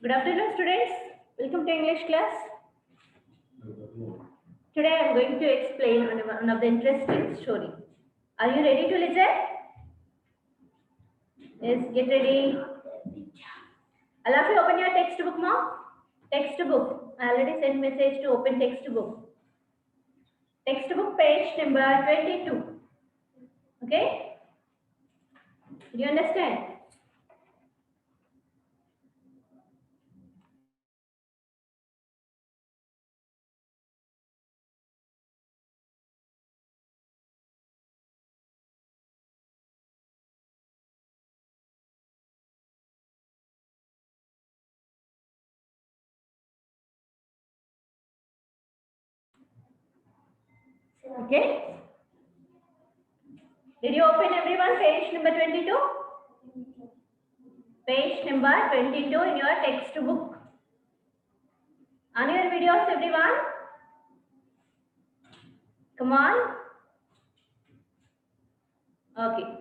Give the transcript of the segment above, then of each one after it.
Good afternoon, students. Welcome to English class. Today I am going to explain one of the interesting story. Are you ready to listen? Yes, get ready. All of you open your textbook, mom. Textbook. I already sent message to open textbook. Textbook page number 22. Okay? Do you understand? Okay? Did you open everyone page number 22? Page number 22 in your textbook. On your videos, everyone? Come on. Okay.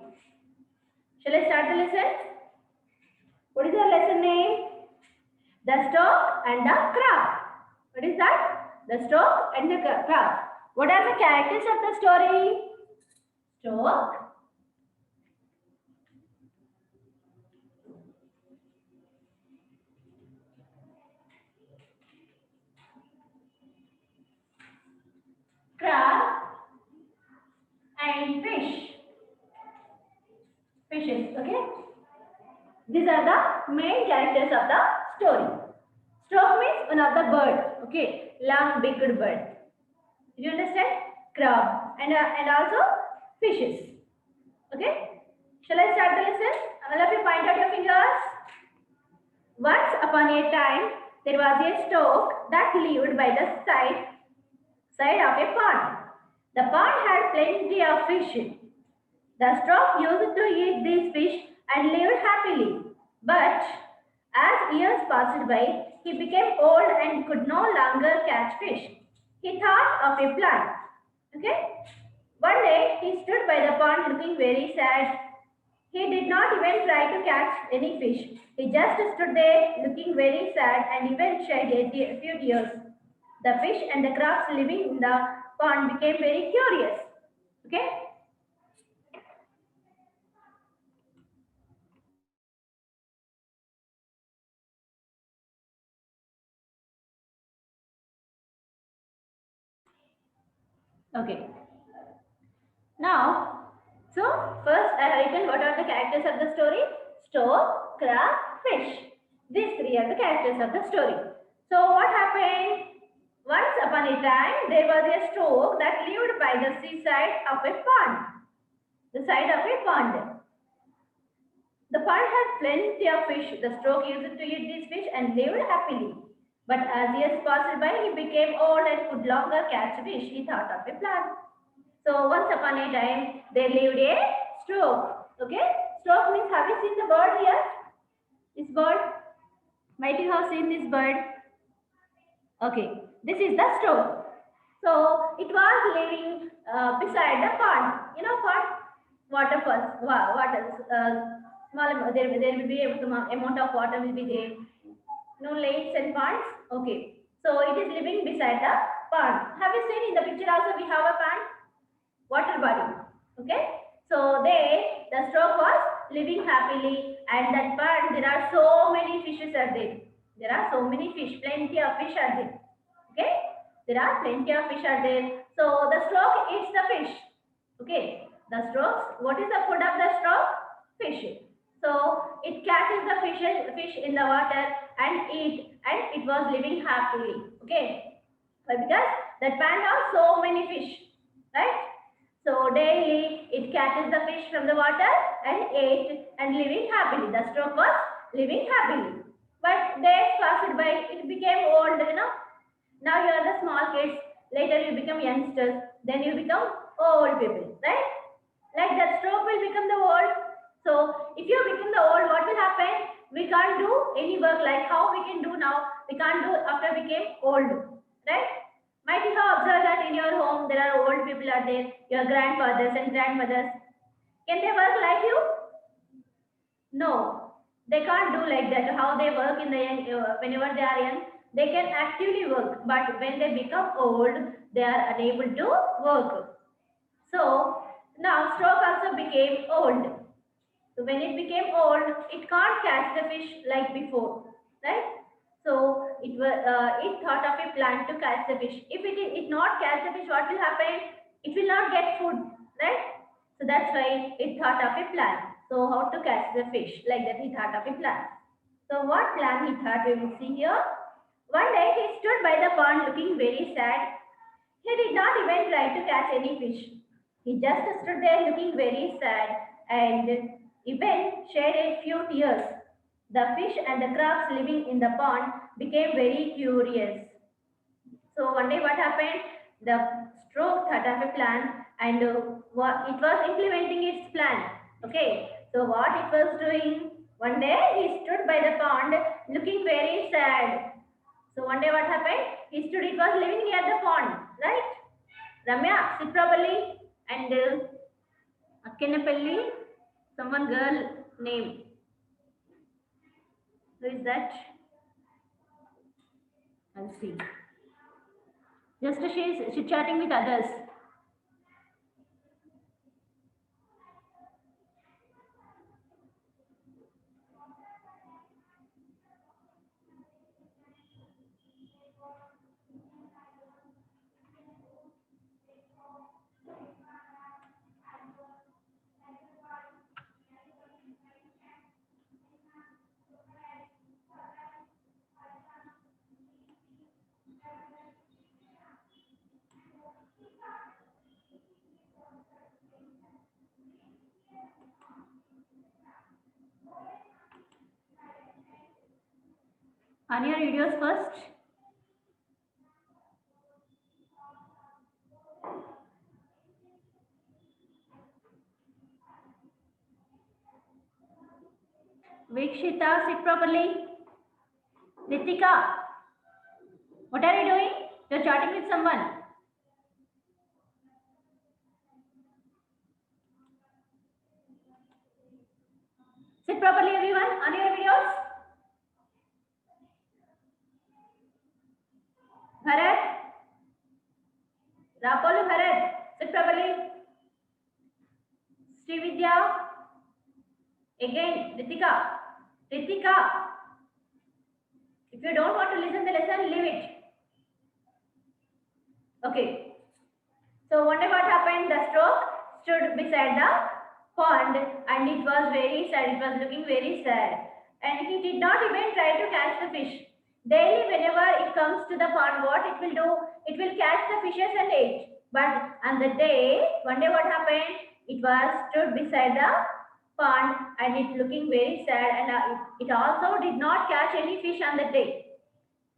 Shall I start the lesson? What is the lesson name? The stork and the crab. What is that? The stork and the crab. What are the characters of the story? Stork, crab, and fish. Fishes, okay? These are the main characters of the story. Stork means one of the bird, okay? Long-beaked bird. Do you understand? Crab and also fishes. Okay? Shall I start the lesson? All of you point out your fingers. Once upon a time, there was a stork that lived by the side of a pond. The pond had plenty of fish. The stork used to eat these fish and lived happily. But as years passed by, he became old and could no longer catch fish. He thought of a plan. Okay? One day, he stood by the pond looking very sad. He did not even try to catch any fish. He just stood there looking very sad and even shed a few tears. The fish and the crabs living in the pond became very curious. Okay? Okay. Now, so first I have written what are the characters of the story? Stork, crab, fish. These three are the characters of the story. So what happened? Once upon a time, there was a stork that lived by the seaside of a pond. The side of a pond. The pond had plenty of fish. The stork used to eat these fish and lived happily. But as years passed by, he became old and could longer catch fish. He thought of a plan. So once upon a time, there lived a stork. Okay? Stork means, have you seen the bird here? This bird? Might you have seen this bird? Okay. This is the stork. So it was living beside the pond. You know pond? Waterfalls. Water. Small. There will be amount of water will be there. No lakes and ponds. Okay. So it is living beside the pond. Have you seen in the picture also we have a pond? Water body. Okay. So the stork was living happily, and that pond there are so many fishes are there. There are so many fish, plenty of fish are there. Okay. There are plenty of fish are there. So the stork eats the fish. Okay. The stork, what is the food of the stork? Fish. So it catches the fish in the water and eat, and it was living happily. Okay. Because that pond has so many fish, right? So daily it catches the fish from the water and ate and living happily. The stork was living happily. But days passed by, it became old, you know. Now you are the small kids, later you become youngsters, then you become old people, right? Like that stork will become the old. So if you become the old, what will happen? We can't do any work like how we can do now. We can't do after we became old, right? Might you have observed that in your home there are old people are there, your grandfathers and grandmothers. Can they work like you? No. They can't do like that. How they work in the young, whenever they are young, they can actively work. But when they become old, they are unable to work. So now stork also became old. So when it became old, it can't catch the fish like before, right? So it thought of a plan to catch the fish. If it not catch the fish, what will happen? It will not get food, right? So that's why it thought of a plan. So how to catch the fish? Like that, he thought of a plan. So what plan he thought, we will see here. One day he stood by the pond looking very sad. He did not even try to catch any fish. He just stood there looking very sad and even shed a few tears. The fish and the crabs living in the pond became very curious. So one day what happened? The stroke thought of a plan and it was implementing its plan. Okay. So what it was doing? One day he stood by the pond looking very sad. So one day what happened? He stood, it was living near the pond, right? Ramya, sit properly. And Akkenapalli, someone girl name. Who is that? I'll see. Just she's chatting with others. On your videos first. Vikshita, sit properly. Ritika, what are you doing? You're chatting with someone. Sit properly, everyone, on your videos. Bharat, Rapolu Bharat, sit properly. Srividya, again, Ritika. Ritika, if you don't want to listen the lesson, leave it. Okay. So one day what happened? The stork stood beside the pond and it was very sad. It was looking very sad. And he did not even try to catch the fish. Daily, whenever it comes to the pond, what it will do? It will catch the fishes and eat. But on the day, one day what happened? It was stood beside the pond and it looking very sad and it also did not catch any fish on the day.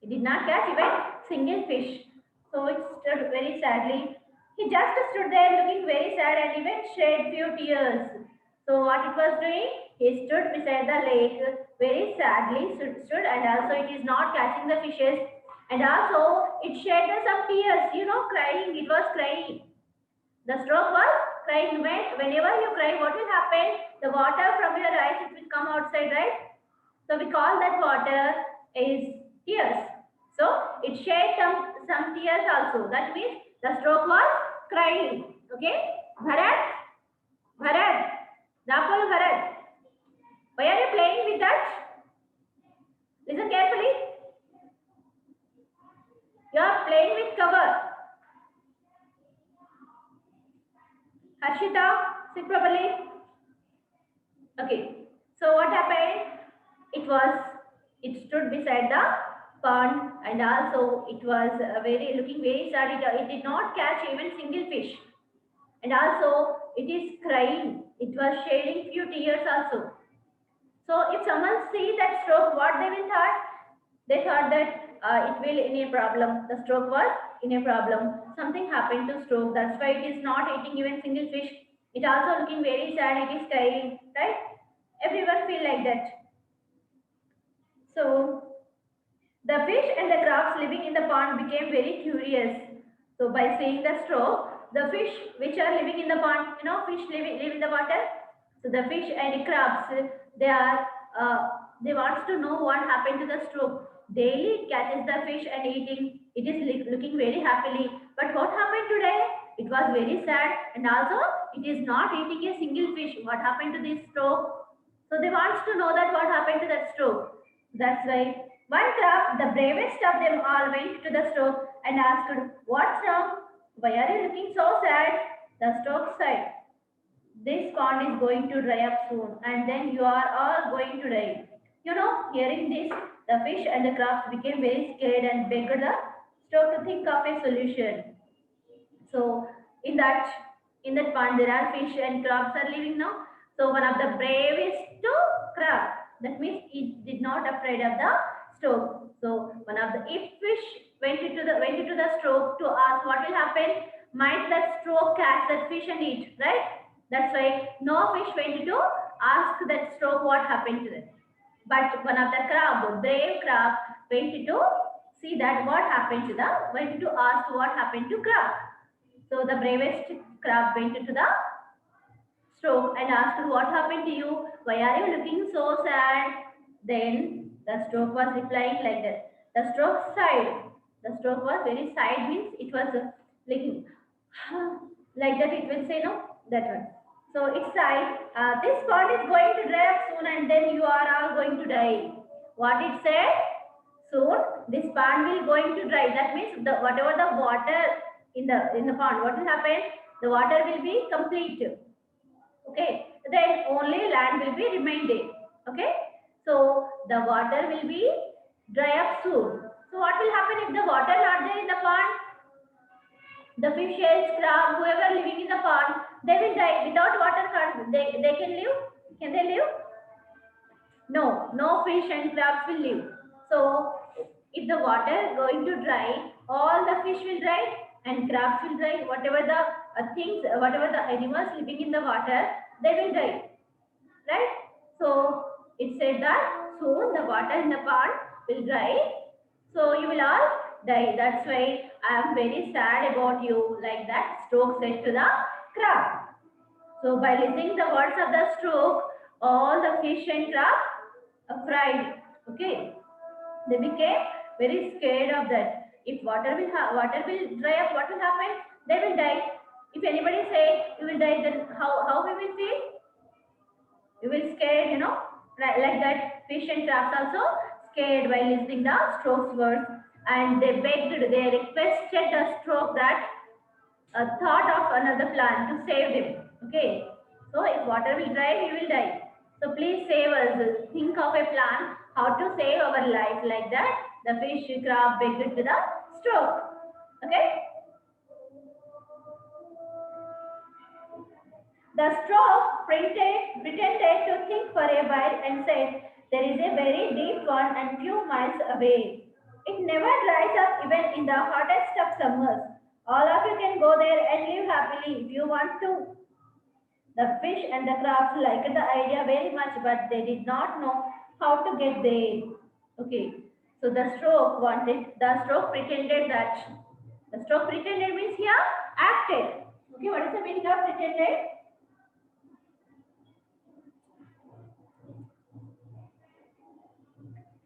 It did not catch even single fish. So it stood very sadly. He just stood there looking very sad and even shed few tears. So what it was doing? He stood beside the lake very sadly stood and also it is not catching the fishes and also it shed some tears, crying. It was crying. The stroke was crying. Whenever you cry, what will happen? The water from your eyes, it will come outside, right? So we call that water is tears. So it shed some tears also. That means the stroke was crying. Okay? Bharat, Rapul Bharat. Why are you playing with that? Listen carefully. You are playing with cover. Harshita, sit properly. Okay. So what happened? It stood beside the pond and also it was looking very sad. It did not catch even single fish. And also it is crying. It was shedding few tears also. So if someone see that stroke, what they will thought? They thought that it will in a problem. The stroke was in a problem. Something happened to stroke. That's why it is not eating even single fish. It also looking very sad. It is crying, right? Everyone feel like that. So the fish and the crabs living in the pond became very curious. So by seeing the stroke, the fish which are living in the pond, fish live in the water. So the fish and the crabs, they are They wants to know what happened to the stroke. Daily it catches the fish and eating. It is looking very happily. But what happened today? It was very sad, and also it is not eating a single fish. What happened to this stroke? So they wants to know that what happened to that stroke. That's why one crab, the bravest of them all, went to the stroke and asked, "What's wrong? Why are you looking so sad?" The stroke said, "This pond is going to dry up soon, and then you are all going to die." Hearing this, the fish and the crabs became very scared and begged the stroke to think of a solution. So in that in that pond there are fish and crabs are living now. So one of the bravest crab, that means it did not afraid of the stroke. So one of the if fish went into the stroke to ask what will happen, might that stroke catch that fish and eat, right? That's why no fish went to ask that stroke what happened to them. But one of the crab, brave crab, went to see that what happened to the went to ask what happened to crab. So the bravest crab went to the stroke and asked, "What happened to you? Why are you looking so sad?" Then the stroke was replying like that. The stroke sighed. The stroke was very sighed, means it was like like that. It will say no, that one. So it sighed. This pond is going to dry up soon, and then you are all going to die. What it said? Soon this pond will going to dry. That means the whatever the water in the pond, what will happen? The water will be complete. Okay, then only land will be remaining. Okay, so the water will be dry up soon. So what will happen if the water not there in the pond? The fishes, crab, whoever living in the pond, they will die without water. They can live? Can they live? No fish and crabs will live. So if the water is going to dry, all the fish will dry and crabs will dry. Whatever the things, whatever the animals living in the water, they will die. Right? So it said that soon the water in the pond will dry. So you will all die. That's why I am very sad about you. Like that, stroke said to the crab. So by listening the words of the stroke, all the fish and crab afraid. Okay, they became very scared of that. If water will dry up, what will happen? They will die. If anybody say you will die, then how we will feel? We will scared, right? Like that. Fish and crabs also scared while listening the stroke's words, and they requested the stroke that thought of another plan to save him. Okay. So if water will dry, he will die. So please save us. Think of a plan how to save our life. Like that, the fish crab begged to the stroke. Okay. The stroke pretended to think for a while and said, "There is a very deep one and few miles away. It never dries up even in the hottest of summers. All of you can go there and live happily if you want to." The fish and the crabs liked the idea very much, but they did not know how to get there. Okay, so the stroke pretended that. The stroke pretended means here acted. Okay, what is the meaning of pretended?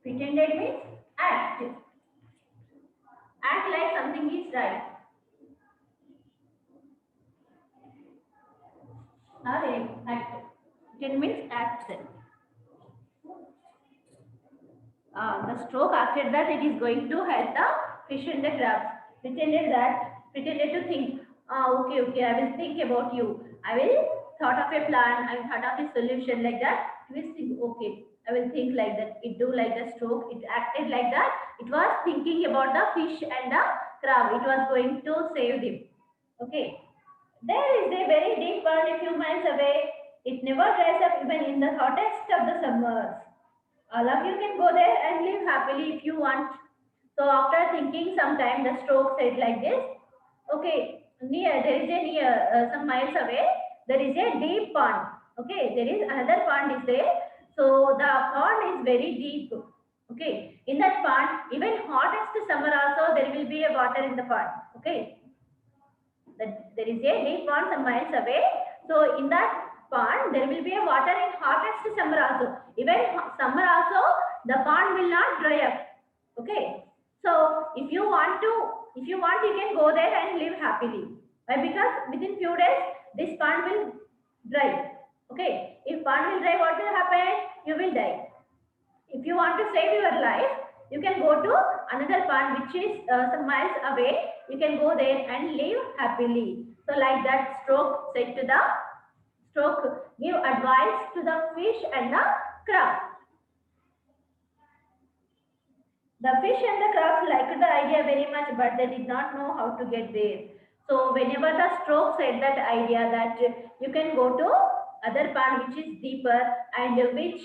Pretended means act. Act like something is right. Act. Pretend means act. The stroke acted that it is going to help the fish and the crabs. Pretended to think, okay, I will think about you. I will thought of a plan, I will thought of a solution like that. He will think, okay, I will think like that. It do like the stroke, it acted like that. It was thinking about the fish and the crab. It was going to save them. Okay. There is a very deep pond a few miles away. It never dries up even in the hottest of the summers. All of you can go there and live happily if you want. So after thinking some time, the stroke said like this. Okay, some miles away, there is a deep pond. Okay, there is another pond is there. So the pond is very deep. Okay, in that pond, even hottest summer also, there will be a water in the pond. Okay, there is a deep pond some miles away. So in that pond, there will be a water in hottest summer also. Even summer also, the pond will not dry up. Okay. So if you want, you can go there and live happily. Why? Because within few days, this pond will dry. Okay. If pond will dry, what will happen? You will die. If you want to save your life, you can go to another pond which is some miles away. You can go there and live happily. So like that, Stork said to the Stork, give advice to the fish and the crab. The fish and the crabs liked the idea very much, but they did not know how to get there. So whenever the Stork said that idea that you can go to other pond which is deeper and which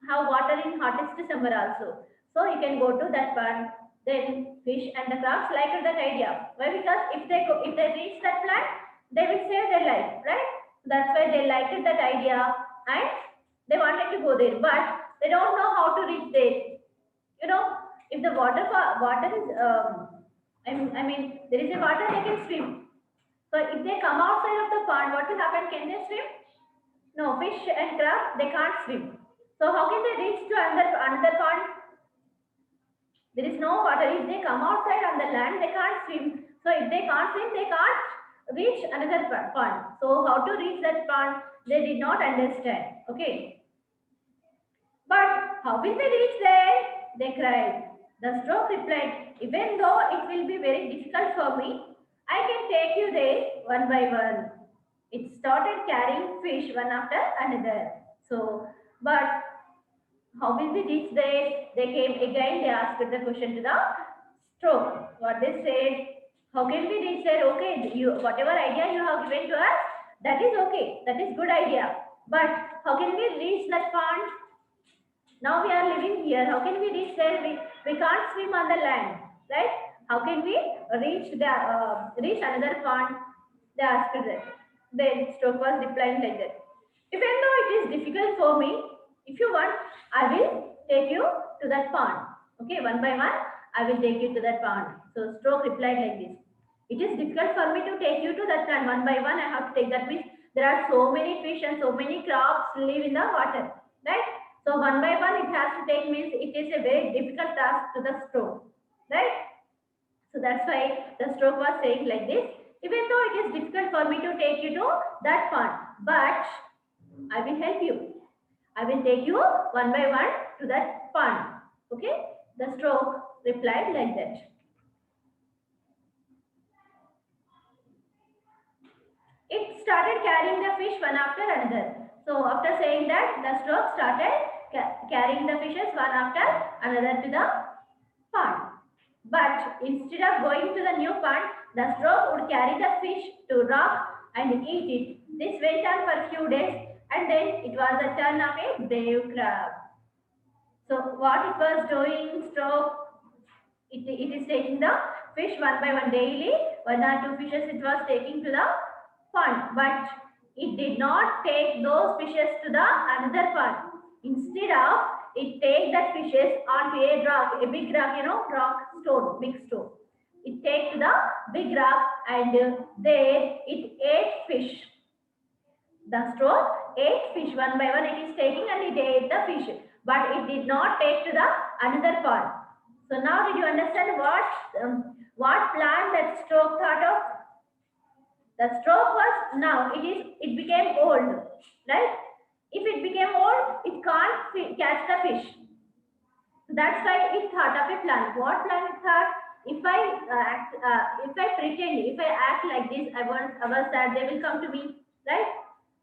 have water in hottest summer also. So you can go to that pond. Then fish and the crabs liked that idea. Why? Because if they reach that plant, they will save their life, right? That's why they liked that idea and they wanted to go there, but they don't know how to reach there. You know, if the water is, I mean, there is a water, they can swim. So if they come outside of the pond, what will happen? Can they swim? No, fish and crab, they can't swim. So how can they reach to another pond? There is no water. If they come outside on the land, they can't swim. So if they can't swim, they can't reach another pond. So how to reach that pond? They did not understand. Okay. But how will they reach there? They cried. The Stork replied, even though it will be very difficult for me, I can take you there one by one. It started carrying fish one after another. So, but how will we reach there? They came again, they asked the question to the Stork. What they said, how can we reach there? Okay, whatever idea you have given to us, that is okay. That is good idea. But how can we reach that pond? Now we are living here. How can we reach there? We can't swim on the land, right? How can we reach another pond? They asked that. Then Stork was replying like that. Even though it is difficult for me, if you want, I will take you to that pond. Okay, one by one, I will take you to that pond. So Stork replied like this. It is difficult for me to take you to that pond. One by one, I have to take that fish. There are so many fish and so many crabs live in the water, right? So one by one it has to take means it is a very difficult task to the Stork, right? So that's why the Stork was saying like this. Even though it is difficult for me to take you to that pond, but I will help you. I will take you one by one to that pond. Okay? The Stork replied like that. It started carrying the fish one after another. So after saying that, the Stork started carrying the fishes one after another to the pond. But instead of going to the new pond, the Stork would carry the fish to rock and eat it. This went on for a few days and then it was the turn of a brave crab. So what it was doing, Stork, it is taking the fish one by one daily. One or two fishes it was taking to the pond, but it did not take those fishes to the another pond. Instead of it take that fishes onto a rock, a big rock, rock stone, big stone. It take to the big rock and there it ate fish. The Stork ate fish one by one. It is taking and it ate the fish, but it did not take to the another pond. So now did you understand what plan that Stork thought of? The Stork was now it became old, right? If it became old, it can't catch the fish. That's why it thought of a plan. What plan it thought? If I pretend, if I act like this, I was sad, they will come to me, right?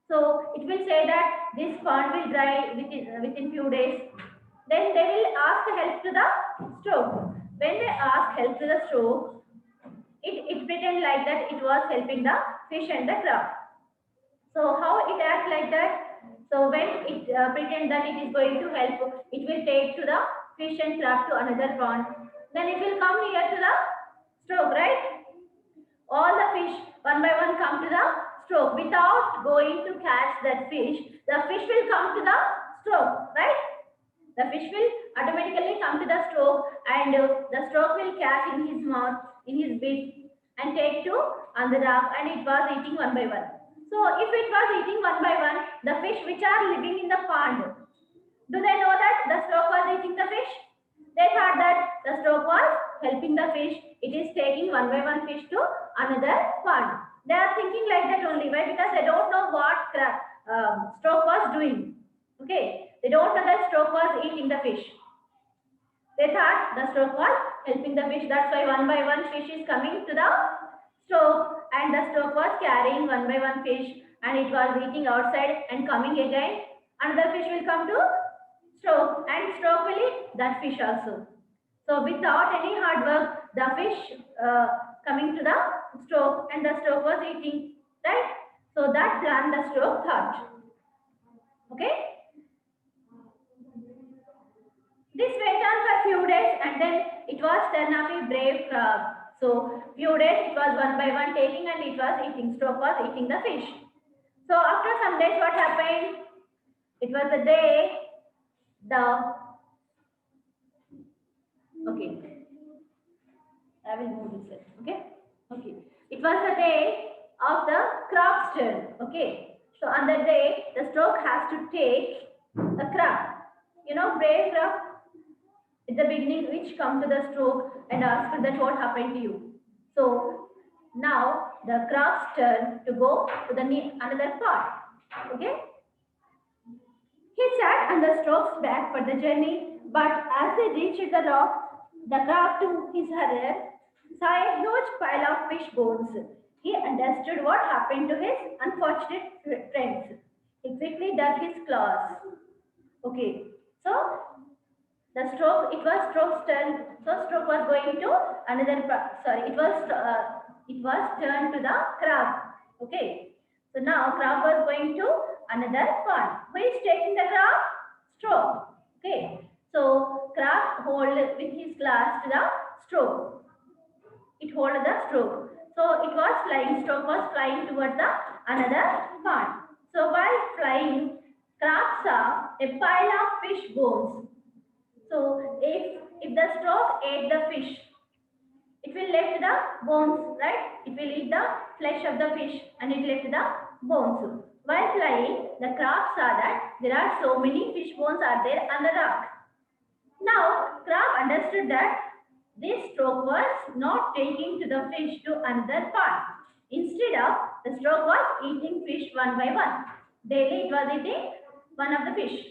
So it will say that this pond will dry within few days. Then they will ask help to the Stork. When they ask help to the Stork, it pretend like that it was helping the fish and the crab. So how it acts like that? So when it pretend that it is going to help, it will take to the fish and crab to another pond. Then it will come here to the Stork, right? All the fish one by one come to the Stork without going to catch that fish. The fish will come to the Stork, right? The fish will automatically come to the Stork and the Stork will catch in his mouth, in his beak and take to on the rock and it was eating one by one. So if it was eating one by one, the fish which are living in the pond, do they know that the stork was eating the fish? They thought that the stork was helping the fish. It is taking one by one fish to another pond. They are thinking like that only. Why? Because they don't know what stork was doing. Okay, they don't know that stork was eating the fish. They thought the stork was helping the fish. That's why one by one fish is coming to the stork, and the stork was carrying one by one fish, and it was eating outside and coming again. Another fish will come to stork, and stork will eat that fish also. So without any hard work, the fish coming to the stork, and the stork was eating, right? So that plan the stork thought. Okay. This went on for few days, and then it was turn of a brave crab. So few days it was one by one taking, and it was eating. Stork was eating the fish. So after some days, what happened? It was the day okay. I will move this way. Okay. Okay. It was the day of the crab's turn. Okay. So on that day, the stork has to take a crab. You know, brave crab. At the beginning, which come to the stork and ask that what happened to you. So now the crab's turn to go to the another part. Okay. He sat on the stork's back for the journey, but as they reached the rock, the crab to his horror saw a huge pile of fish bones. He understood what happened to his unfortunate friends. He quickly dug his claws. Okay, so the stroke, it was stroke's turn. So stroke was going to another part. Sorry, it was turned to the crab. Okay, so now crab was going to another pond. Who is taking the crab? Stroke. Okay, so crab hold with his claws to the stroke. It hold the stroke. So it was flying. Stroke was flying towards the another pond. So while flying, crab saw a pile of fish bones. So if the stork ate the fish, it will left the bones, right? It will eat the flesh of the fish and it left the bones. While flying, the crab saw that there are so many fish bones are there on the rock. Now, crab understood that this stork was not taking to the fish to another part. Instead of, the stork was eating fish one by one. Daily it was eating one of the fish.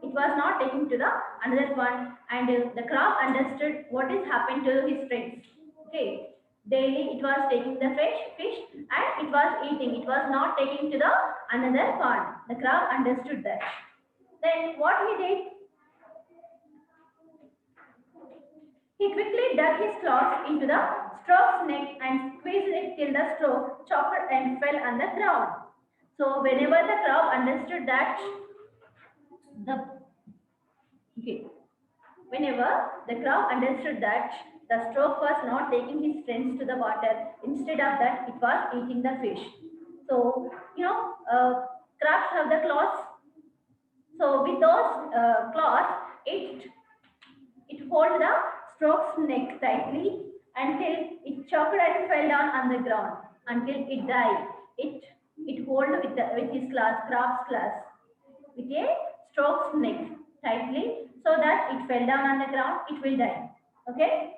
It was not taking to the another one, and the crab understood what is happened to his friends. Okay, daily it was taking the fish and it was eating. It was not taking to the another pond. The crab understood that. Then what he did? He quickly dug his claws into the stork's neck and squeezed it till the stork chopped and fell on the ground. So whenever the crab understood that whenever the crab understood that the stork was not taking his friends to the water, instead of that, it was eating the fish. So, crabs have the claws. So with those claws, it hold the stork's neck tightly until it chopped and fell down on the ground until it died. It hold with his claws, crab's claws, with a stork's neck tightly so that it fell down on the ground, it will die. Okay.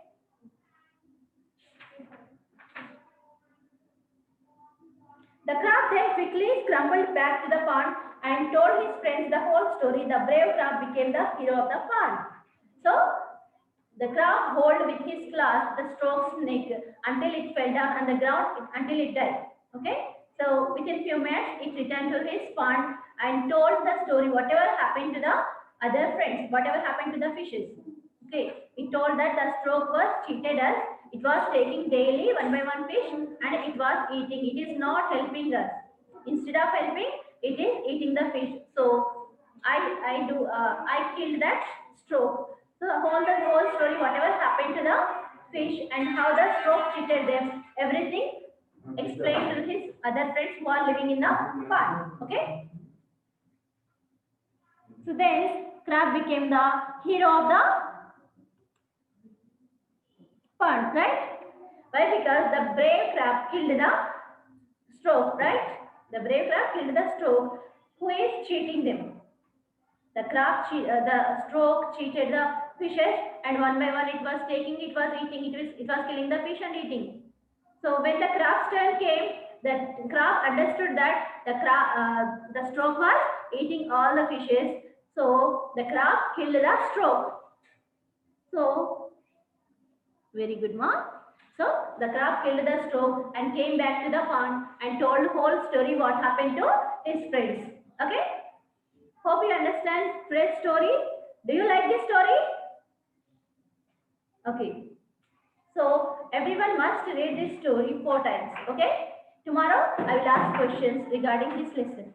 The crab then quickly scrambled back to the pond and told his friends the whole story. The brave crab became the hero of the pond. So the crab held with his claws the stork's neck until it fell down on the ground until it died. Okay. So within few minutes, it returned to his pond and told the story, whatever happened to the other friends, whatever happened to the fishes. Okay, it told that the stork was cheated us. It was taking daily one by one fish and it was eating. It is not helping us. Instead of helping, it is eating the fish. So I killed that stork. So the whole story, whatever happened to the fish and how the stork cheated them, everything explained to his other friends who are living in the pond. Okay. So then crab became the hero of the pond, right? Why? Because the brave crab killed the Stork, right? The brave crab killed the stork who is cheating them. The stork cheated the fishes, and one by one it was taking, it was eating, it was killing the fish and eating. So when the crab's turn came, the crab understood that the stork was eating all the fishes. So the crab killed the stork. So very good, mom. So the crab killed the stork and came back to the pond and told whole story what happened to his friends. Okay. Hope you understand Fred's story. Do you like this story? Okay. So everyone must read this story 4 times. Okay. Tomorrow I will ask questions regarding this lesson.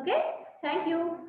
Okay. Thank you.